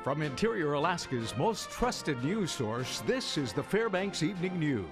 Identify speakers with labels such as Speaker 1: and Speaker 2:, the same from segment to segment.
Speaker 1: From Interior Alaska's most trusted news source, this is the Fbx Evening News.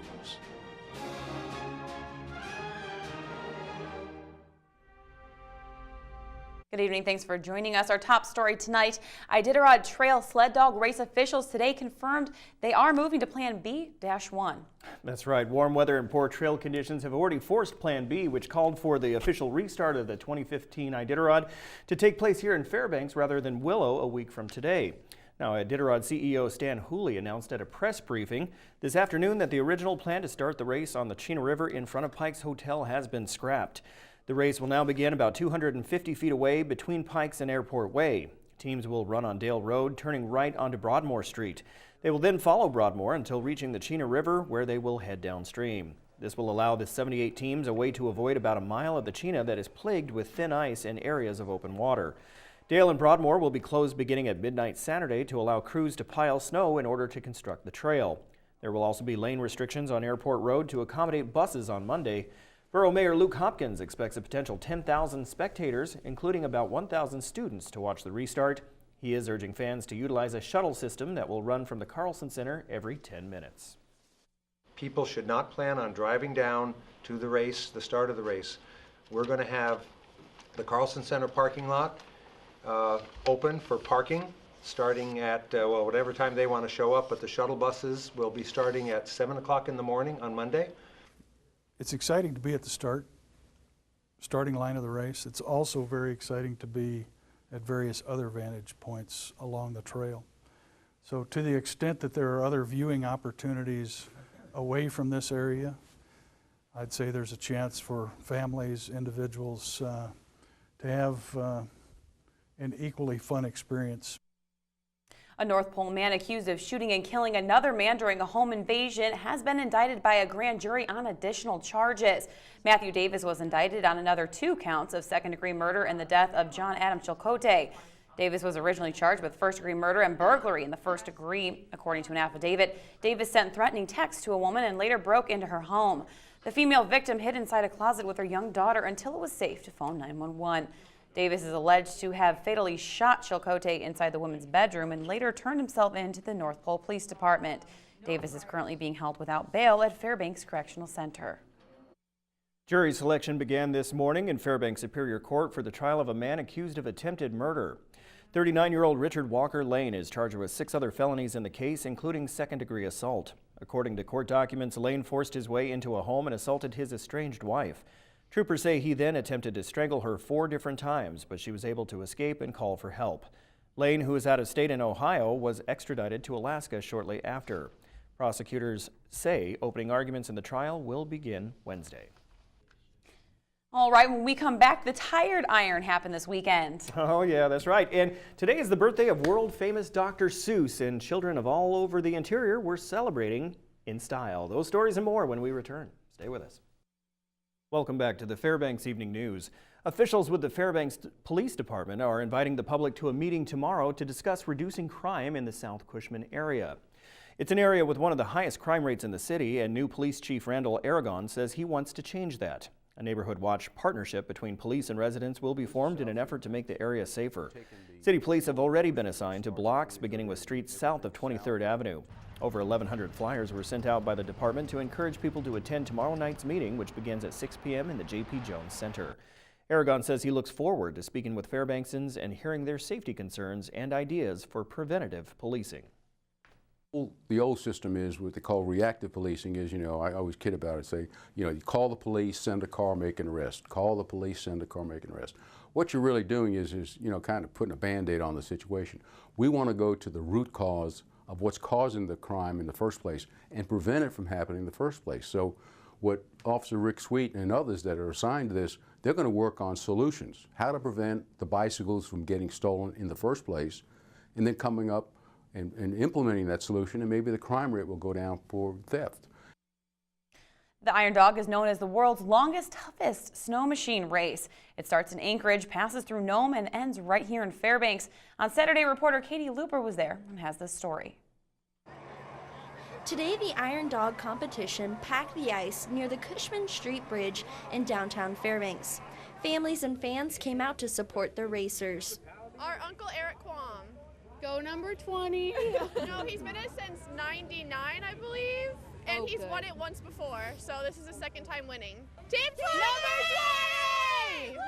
Speaker 2: Good evening. Thanks for joining us. Our top story tonight, Iditarod Trail sled dog race officials today confirmed they are moving to Plan B-1.
Speaker 3: That's right. Warm weather and poor trail conditions have already forced Plan B, which called for the official restart of the 2015 Iditarod to take place here in Fairbanks rather than Willow a week from today. Now, Iditarod CEO Stan Hooley announced at a press briefing this afternoon that the original plan to start the race on the Chena River in front of Pikes Hotel has been scrapped. The race will now begin about 250 feet away between Pikes and Airport Way. Teams will run on Dale Road, turning right onto Broadmoor Street. They will then follow Broadmoor until reaching the Chena River, where they will head downstream. This will allow the 78 teams a way to avoid about a mile of the Chena that is plagued with thin ice and areas of open water. Dale and Broadmoor will be closed beginning at midnight Saturday to allow crews to pile snow in order to construct the trail. There will also be lane restrictions on Airport Road to accommodate buses on Monday. Borough Mayor Luke Hopkins expects a potential 10,000 spectators, including about 1,000 students, to watch the restart. He is urging fans to utilize a shuttle system that will run from the Carlson Center every 10 minutes.
Speaker 4: People should not plan on driving down to the race, the start of the race. We're going to have the Carlson Center parking lot open for parking starting at well, whatever time they want to show up, but the shuttle buses will be starting at 7 o'clock in the morning on Monday.
Speaker 5: It's exciting to be at the starting line of the race. It's also very exciting to be at various other vantage points along the trail. So to the extent that there are other viewing opportunities away from this area, I'd say there's a chance for families, individuals to have an equally fun experience.
Speaker 2: A North Pole man accused of shooting and killing another man during a home invasion has been indicted by a grand jury on additional charges. Matthew Davis was indicted on another 2 counts of second-degree murder in the death of John Adam Chilcote. Davis was originally charged with first-degree murder and burglary in the first degree. According to an affidavit, Davis sent threatening texts to a woman and later broke into her home. The female victim hid inside a closet with her young daughter until it was safe to phone 911. Davis is alleged to have fatally shot Chilcote inside the woman's bedroom and later turned himself in to the North Pole Police Department. Davis is currently being held without bail at Fairbanks Correctional Center.
Speaker 3: Jury selection began this morning in Fairbanks Superior Court for the trial of a man accused of attempted murder. 39-year-old Richard Walker Lane is charged with 6 other felonies in the case, including second-degree assault. According to court documents, Lane forced his way into a home and assaulted his estranged wife. Troopers say he then attempted to strangle her 4 different times, but she was able to escape and call for help. Lane, who is out of state in Ohio, was extradited to Alaska shortly after. Prosecutors say opening arguments in the trial will begin Wednesday.
Speaker 2: All right, when we come back, the Tired Iron happened this weekend.
Speaker 3: Oh yeah, that's right. And today is the birthday of world-famous Dr. Seuss, and children of all over the interior were celebrating in style. Those stories and more when we return. Stay with us. Welcome back to the Fairbanks Evening News. Officials with the Fairbanks Police Department are inviting the public to a meeting tomorrow to discuss reducing crime in the South Cushman area. It's an area with one of the highest crime rates in the city, and new Police Chief Randall Aragon says he wants to change that. A neighborhood watch partnership between police and residents will be formed in an effort to make the area safer. City police have already been assigned to blocks beginning with streets south of 23rd Avenue. Over 1,100 flyers were sent out by the department to encourage people to attend tomorrow night's meeting, which begins at 6 p.m. in the J.P. Jones Center. Aragon says he looks forward to speaking with Fairbanksans and hearing their safety concerns and ideas for preventative policing.
Speaker 6: The old system is what they call reactive policing is, I always kid about it, say, you call the police, send a car, make an arrest. Call the police, send a car, make an arrest. What you're really doing is kind of putting a Band-Aid on the situation. We want to go to the root cause of what's causing the crime in the first place and prevent it from happening in the first place. So what Officer Rick Sweet and others that are assigned to this, they're going to work on solutions, how to prevent the bicycles from getting stolen in the first place, and then coming up and implementing that solution, and maybe the crime rate will go down for theft.
Speaker 2: The Iron Dog is known as the world's longest, toughest snow machine race. It starts in Anchorage, passes through Nome, and ends right here in Fairbanks. On Saturday, reporter Katie Looper was there and has this story.
Speaker 7: Today, the Iron Dog competition packed the ice near the Cushman Street Bridge in downtown Fairbanks. Families and fans came out to support the racers.
Speaker 8: Our Uncle Eric Quam. Go number 20.
Speaker 9: No, he's been it since '99, I believe. And he's won it once before, so this is his second time winning. Team 20! Number 20!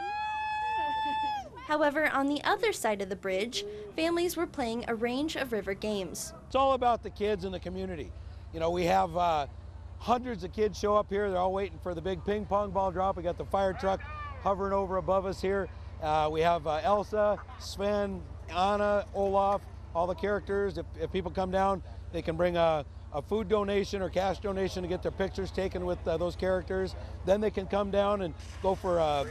Speaker 7: However, on the other side of the bridge, families were playing a range of river games.
Speaker 10: It's all about the kids in the community. You know, we have hundreds of kids show up here. They're all waiting for the big ping pong ball drop. We got the fire truck hovering over above us here. We have Elsa, Sven, Anna, Olaf, all the characters. If people come down, they can bring a food donation or cash donation to get their pictures taken with those characters. Then they can come down and go for a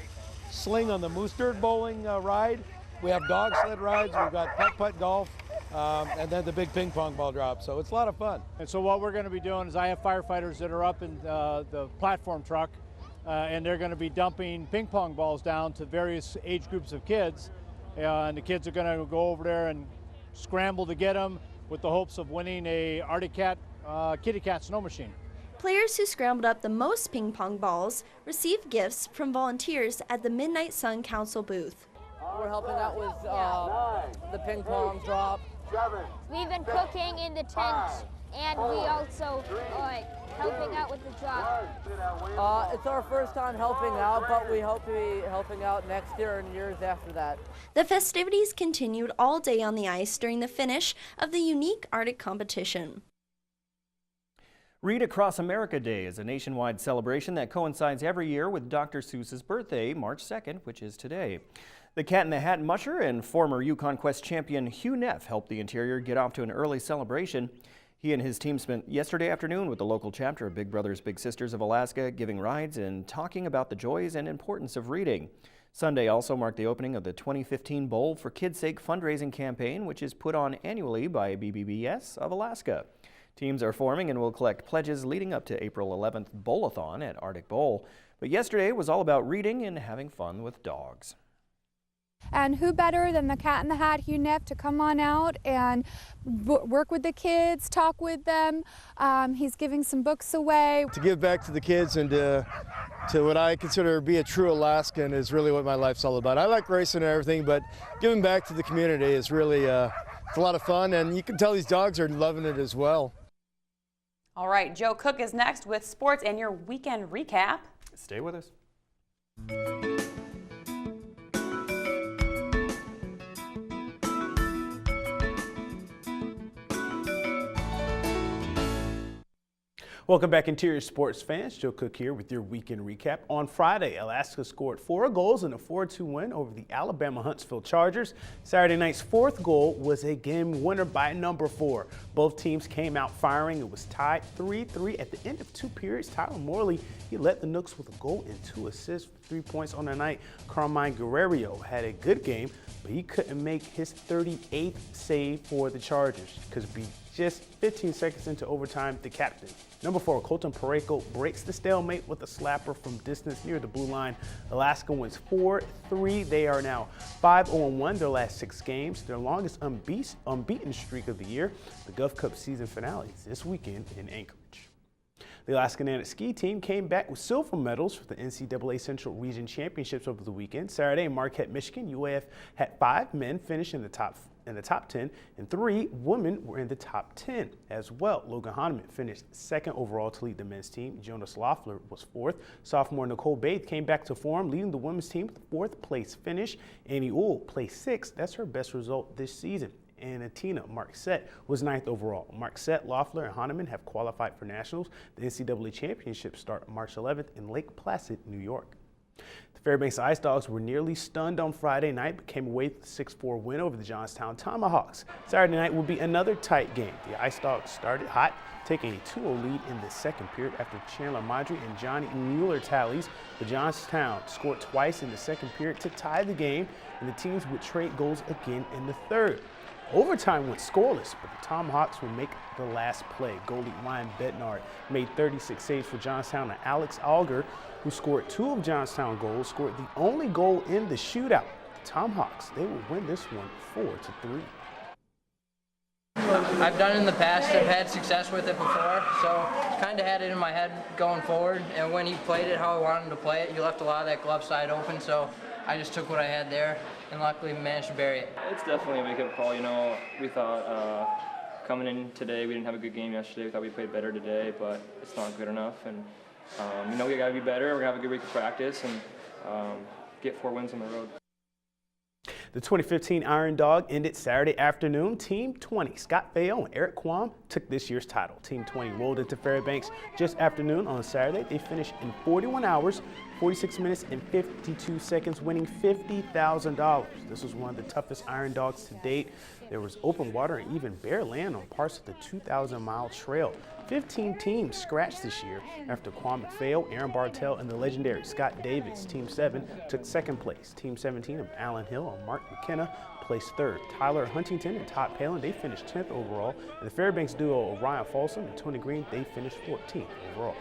Speaker 10: sling on the moose dirt bowling ride. We have dog sled rides. We've got putt-putt golf, and then the big ping pong ball drop. So it's a lot of fun.
Speaker 11: And so what we're going to be doing is I have firefighters that are up in the platform truck, and they're going to be dumping ping pong balls down to various age groups of kids. And the kids are going to go over there and scramble to get them with the hopes of winning a Arctic Cat kitty cat snow machine.
Speaker 7: Players who scrambled up the most ping pong balls received gifts from volunteers at the Midnight Sun Council booth.
Speaker 12: We're helping out with the ping pong drop.
Speaker 13: We've been cooking in the tent, and we also helping out with the drop.
Speaker 12: It's our first time helping out, but we hope to be helping out next year and years after that.
Speaker 7: The festivities continued all day on the ice during the finish of the unique Arctic competition.
Speaker 3: Read Across America Day is a nationwide celebration that coincides every year with Dr. Seuss's birthday, March 2nd, which is today. The Cat in the Hat musher and former Yukon Quest champion Hugh Neff helped the interior get off to an early celebration. He and his team spent yesterday afternoon with the local chapter of Big Brothers Big Sisters of Alaska, giving rides and talking about the joys and importance of reading. Sunday also marked the opening of the 2015 Bowl for Kids' Sake fundraising campaign, which is put on annually by BBBS of Alaska. Teams are forming and will collect pledges leading up to April 11th Bowl-a-thon at Arctic Bowl. But yesterday was all about reading and having fun with dogs.
Speaker 8: And who better than the Cat in the Hat, Hugh Neff, to come on out and work with the kids, talk with them. He's giving some books away.
Speaker 14: To give back to the kids and to what I consider to be a true Alaskan is really what my life's all about. I like racing and everything, but giving back to the community is really it's a lot of fun, and you can tell these dogs are loving it as well.
Speaker 2: All right, Joe Cook is next with sports and your weekend recap.
Speaker 3: Stay with us.
Speaker 15: Welcome back, Interior Sports fans. Joe Cook here with your weekend recap. On Friday, Alaska scored 4 goals in a 4-2 win over the Alabama Huntsville Chargers. Saturday night's 4th goal was a game winner by number 4. Both teams came out firing. It was tied 3-3 at the end of 2 periods. Tyler Morley, he led the Nooks with a goal and 2 assists for 3 points on the night. Carmine Guerrero had a good game, but he couldn't make his 38th save for the Chargers because just 15 seconds into overtime, the captain, number 4, Colton Pareko, breaks the stalemate with a slapper from distance near the blue line. Alaska wins 4-3. They are now 5-1 their last 6 games, their longest unbeaten streak of the year. The Gulf Cup season finale is this weekend in Anchorage. The Alaska Nanic ski team came back with silver medals for the NCAA Central Region Championships over the weekend. Saturday in Marquette, Michigan, UAF had 5 men finish in the top 10, and 3 women were in the top 10 as well. Logan Hahnemann finished 2nd overall to lead the men's team. Jonas Loeffler was 4th. Sophomore Nicole Bates came back to form, leading the women's team with a 4th place finish. Annie Uhl placed 6th. That's her best result this season. And Atina Marquette was 9th overall. Marquette, Loeffler, and Hahnemann have qualified for nationals. The NCAA Championships start March 11th in Lake Placid, New York. The Fairbanks Ice Dogs were nearly stunned on Friday night, but came away with a 6-4 win over the Johnstown Tomahawks. Saturday night will be another tight game. The Ice Dogs started hot, taking a 2-0 lead in the 2nd period after Chandler Madry and Johnny Mueller tallies. The Johnstown scored twice in the 2nd period to tie the game, and the teams would trade goals again in the 3rd. Overtime went scoreless, but the Tomahawks would make the last play. Goalie Ryan Bednard made 36 saves for Johnstown, and Alex Alger, who scored 2 of Johnstown goals, scored the only goal in the shootout. The Tomahawks, they will win this one 4-3.
Speaker 12: I've done it in the past. I've had success with it before, so kind of had it in my head going forward. And when he played it how I wanted him to play it, he left a lot of that glove side open, so
Speaker 16: I just took what I had there and luckily managed to bury it.
Speaker 17: It's definitely a wake-up call. You know, we thought coming in today, we didn't have a good game yesterday. We thought we played better today, but it's not good enough. And, you know, we got to be better. We're going to have a good week of practice and get 4 wins on the road.
Speaker 15: The 2015 Iron Dog ended Saturday afternoon. Team 20, Scott Fayol and Eric Quam, took this year's title. Team 20 rolled into Fairbanks just afternoon on Saturday. They finished in 41 hours, 46 minutes, and 52 seconds, winning $50,000. This was one of the toughest Iron Dogs to date. There was open water and even bare land on parts of the 2,000-mile trail. 15 teams scratched this year after Quam McPhail, Aaron Bartell, and the legendary Scott Davis. Team 7 took second place. Team 17 of Allen Hill and Mark McKenna placed third. Tyler Huntington and Todd Palin, they finished 10th overall. And the Fairbanks duo of Ryan Folsom and Tony Green, they finished 14th overall.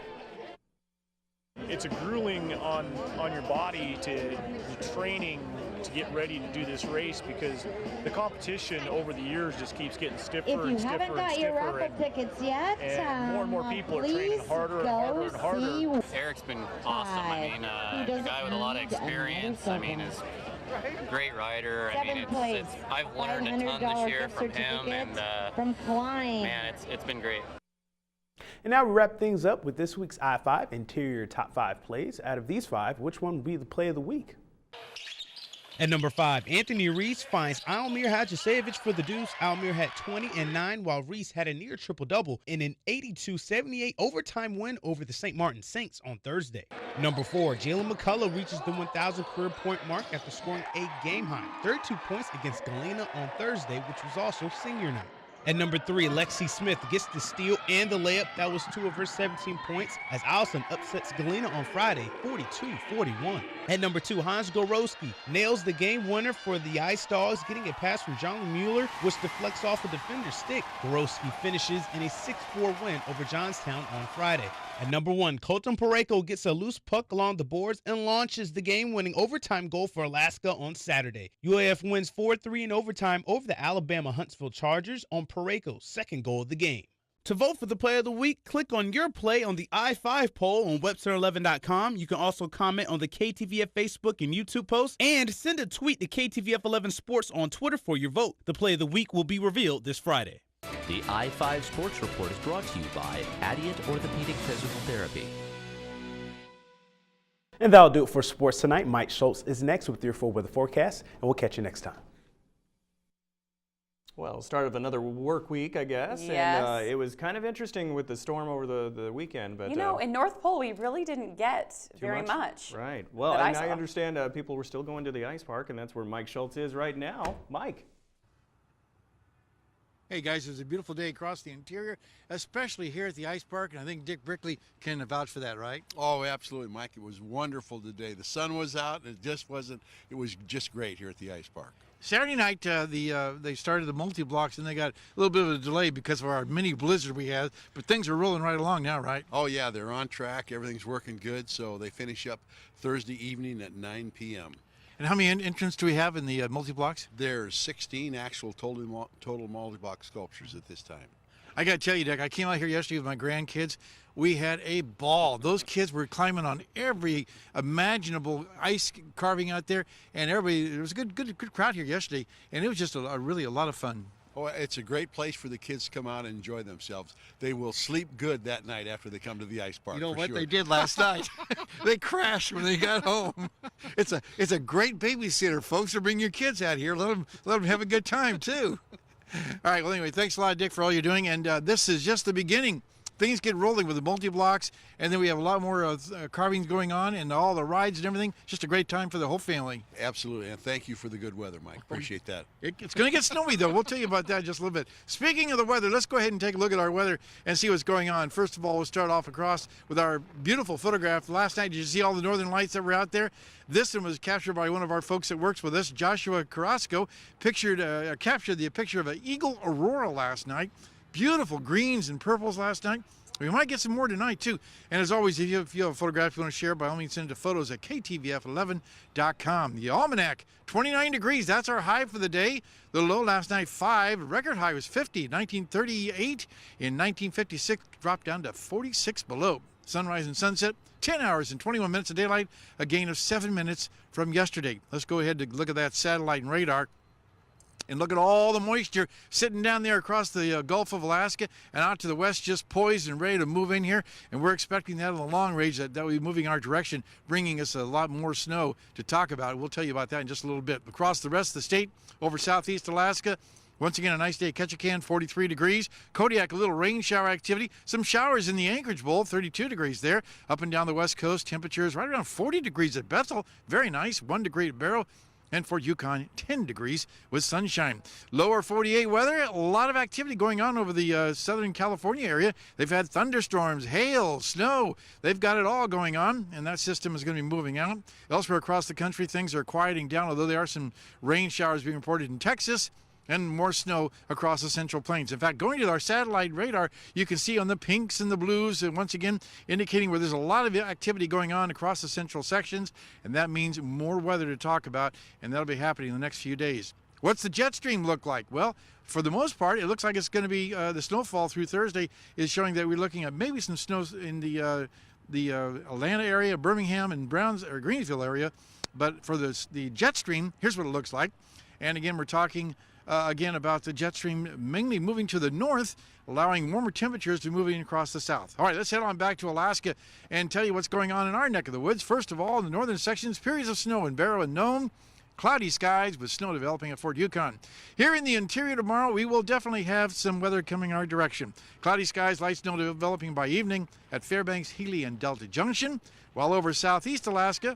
Speaker 18: It's a grueling on your body to the training to get ready to do this race because the competition over the years just keeps getting stiffer and stiffer and stiffer. If you haven't got your raffle tickets yet, and more people are training harder and harder and harder.
Speaker 19: Eric's been awesome. I mean, a guy with a lot of experience. I mean, is a great rider. I mean, I've learned a ton this year from him, and man, it's been great.
Speaker 15: And now we wrap things up with this week's I-5 Interior Top 5 plays. Out of these 5, which one would be the play of the week?
Speaker 20: At number 5, Anthony Reese finds Almir Hadjisevich for the deuce. Almir had 20 and 9, while Reese had a near triple-double in an 82-78 overtime win over the St. Martin Saints on Thursday. Number 4, Jalen McCullough reaches the 1,000 career point mark after scoring a game-high 32 points against Galena on Thursday, which was also senior night. At number 3, Lexi Smith gets the steal and the layup. That was 2 of her 17 points as Allison upsets Galena on Friday, 42-41. At number 2, Hans Gorowski nails the game winner for the Ice Dogs, getting a pass from John Mueller, which deflects off a defender's stick. Gorowski finishes in a 6-4 win over Johnstown on Friday. At number 1, Colton Pareko gets a loose puck along the boards and launches the game-winning overtime goal for Alaska on Saturday. UAF wins 4-3 in overtime over the Alabama Huntsville Chargers on Pareko's second goal of the game. To vote for the play of the week, click on your play on the I-5 poll on Webster11.com. You can also comment on the KTVF Facebook and YouTube posts and send a tweet to KTVF11 Sports on Twitter for your vote. The play of the week will be revealed this Friday.
Speaker 21: The I-5 Sports Report is brought to you by Adient Orthopedic Physical Therapy.
Speaker 15: And that'll do it for sports tonight. Mike Schultz is next with your full weather forecast, and we'll catch you next time.
Speaker 3: Well, start of another work week, I guess.
Speaker 2: Yes.
Speaker 3: And it was kind of interesting with the storm over the weekend. But
Speaker 2: you know, in North Pole, we really didn't get very much.
Speaker 3: Right. Well, and I understand people were still going to the ice park, and that's where Mike Schultz is right now. Mike.
Speaker 22: Hey guys, it was a beautiful day across the interior, especially here at the ice park, and I think Dick Brickley can vouch for that, right?
Speaker 6: Oh, absolutely, Mike. It was wonderful today. The sun was out, and it was just great here at the ice park.
Speaker 22: Saturday night, they started the multi-blocks, and they got a little bit of a delay because of our mini blizzard we had, but things are rolling right along now, right?
Speaker 6: Oh, yeah, they're on track. Everything's working good, so they finish up Thursday evening at 9 p.m.
Speaker 22: And how many entrants do we have in the multi-blocks?
Speaker 6: There's 16 actual total multi-block sculptures at this time.
Speaker 22: I got to tell you, Dick, I came out here yesterday with my grandkids. We had a ball. Those kids were climbing on every imaginable ice carving out there, and everybody, there was a good crowd here yesterday, and it was just really a lot of fun.
Speaker 6: Oh, it's a great place for the kids to come out and enjoy themselves. They will sleep good that night after they come to the ice park.
Speaker 22: You know what
Speaker 6: sure.
Speaker 22: They did last night? They crashed when they got home. It's a great babysitter, folks. To bring your kids out here, let them have a good time too. All right. Well, anyway, thanks a lot, Dick, for all you're doing, and this is just the beginning. Things get rolling with the multi-blocks, and then we have a lot more carvings going on and all the rides and everything. Just a great time for the whole family.
Speaker 6: Absolutely, and thank you for the good weather, Mike. Appreciate that.
Speaker 22: It's going to get snowy, though. We'll tell you about that in just a little bit. Speaking of the weather, let's go ahead and take a look at our weather and see what's going on. First of all, we'll start off across with our beautiful photograph. Last night, did you see all the northern lights that were out there? This one was captured by one of our folks that works with us, Joshua Carrasco. Captured the picture of an eagle aurora last night. Beautiful greens and purples last night. We might get some more tonight, too. And as always, if you have a photograph you want to share, by all means, send it to photos at KTVF11.com. The almanac, 29 degrees. That's our high for the day. The low last night, 5. Record high was 50. 1938. In 1956, dropped down to 46 below. sunrise and sunset, 10 hours and 21 minutes of daylight, a gain of 7 minutes from yesterday. Let's go ahead and look at that satellite and radar. And look at all the moisture sitting down there across the Gulf of Alaska and out to the west, just poised and ready to move in here. And we're expecting that on the long range, that will be moving our direction, bringing us a lot more snow to talk about. We'll tell you about that in just a little bit. Across the rest of the state, over southeast Alaska, once again, a nice day at Ketchikan, 43 degrees. Kodiak, a little rain shower activity. Some showers in the Anchorage Bowl, 32 degrees there. Up and down the west coast, temperatures right around 40 degrees at Bethel. Very nice, 1 degree at Barrow. And for Yukon, 10 degrees with sunshine. Lower 48 weather, a lot of activity going on over the Southern California area. They've had thunderstorms, hail, snow. They've got it all going on, and that system is going to be moving out. Elsewhere across the country, things are quieting down, although there are some rain showers being reported in Texas and more snow across the Central Plains. In fact, going to our satellite radar, you can see on the pinks and the blues, and once again, indicating where there's a lot of activity going on across the central sections, and that means more weather to talk about, and that'll be happening in the next few days. What's the jet stream look like? Well, for the most part, it looks like it's going to be the snowfall through Thursday is showing that we're looking at maybe some snow in the Atlanta area, Birmingham, and Greensville area. But for the jet stream, here's what it looks like. And again, we're talking again about the jet stream mainly moving to the north, allowing warmer temperatures to move in across the south. All right, let's head on back to Alaska and tell you what's going on in our neck of the woods. First of all, in the northern sections, periods of snow in Barrow and Nome. Cloudy skies with snow developing at Fort Yukon. Here in the interior tomorrow, we will definitely have some weather coming our direction. Cloudy skies, light snow developing by evening at Fairbanks, Healy, and Delta Junction. While over southeast Alaska,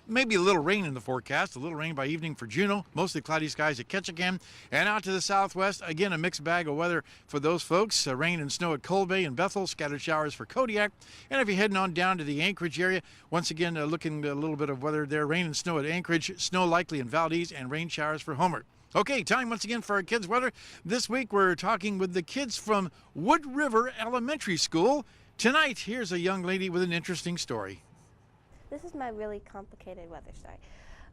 Speaker 22: maybe a little rain in the forecast, a little rain by evening for Juneau, mostly cloudy skies at Ketchikan, and out to the southwest, again, a mixed bag of weather for those folks. Rain and snow at Cold Bay and Bethel, scattered showers for Kodiak, and if you're heading on down to the Anchorage area, once again, looking a little bit of weather there, rain and snow at Anchorage, snow likely in Valdez, and rain showers for Homer. Okay, time once again for our kids' weather. This week, we're talking with the kids from Wood River Elementary School. Tonight, here's a young lady with an interesting story.
Speaker 1: This is my really complicated weather story.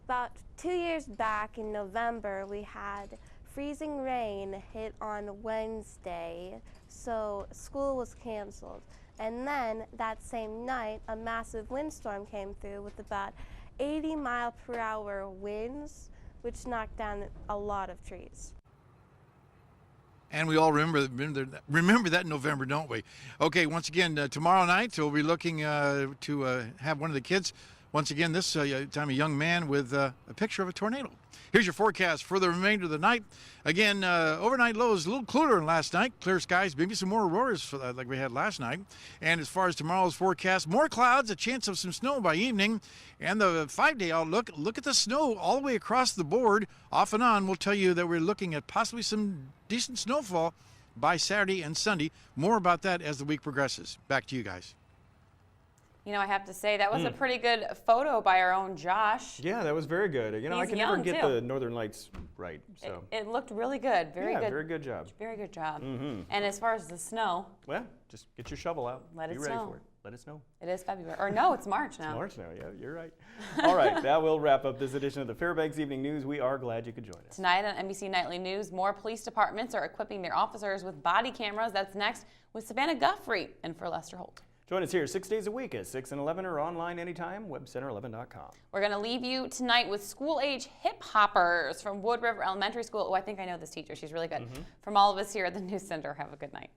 Speaker 1: About 2 years back in November, we had freezing rain hit on Wednesday, so school was canceled. And then that same night, a massive windstorm came through with about 80-mile-per-hour winds, which knocked down a lot of trees.
Speaker 22: And we all remember that in November, don't we? Okay, once again, tomorrow night we'll be looking to have one of the kids, once again, this time a young man with a picture of a tornado. Here's your forecast for the remainder of the night. Again, overnight lows a little cooler than last night. Clear skies, maybe some more auroras like we had last night. And as far as tomorrow's forecast, more clouds, a chance of some snow by evening. And the 5-day outlook, look at the snow all the way across the board. Off and on, we'll tell you that we're looking at possibly some decent snowfall by Saturday and Sunday. More about that as the week progresses. Back to you guys.
Speaker 2: You know, I have to say, that was a pretty good photo by our own Josh.
Speaker 3: Yeah, that was very good. You know, I can never get the Northern Lights right. So
Speaker 2: it looked really good. Very good.
Speaker 3: Very good job.
Speaker 2: Very good job. And as far as the snow,
Speaker 3: well, just get your shovel out.
Speaker 2: Let it
Speaker 3: Be ready
Speaker 2: snow.
Speaker 3: for it. Let it snow.
Speaker 2: It is February. Or no, it's March now.
Speaker 3: It's March now, yeah, you're right. All right, that will wrap up this edition of the Fairbanks Evening News. We are glad you could join us.
Speaker 2: Tonight on NBC Nightly News, more police departments are equipping their officers with body cameras. That's next with Savannah Guthrie and for Lester Holt.
Speaker 3: Join us here 6 days a week at 6 and 11 or online anytime, webcenter11.com.
Speaker 2: We're going to leave you tonight with school-age hip hoppers from Wood River Elementary School. Oh, I think I know this teacher. She's really good. From all of us here at the News Center, have a good night.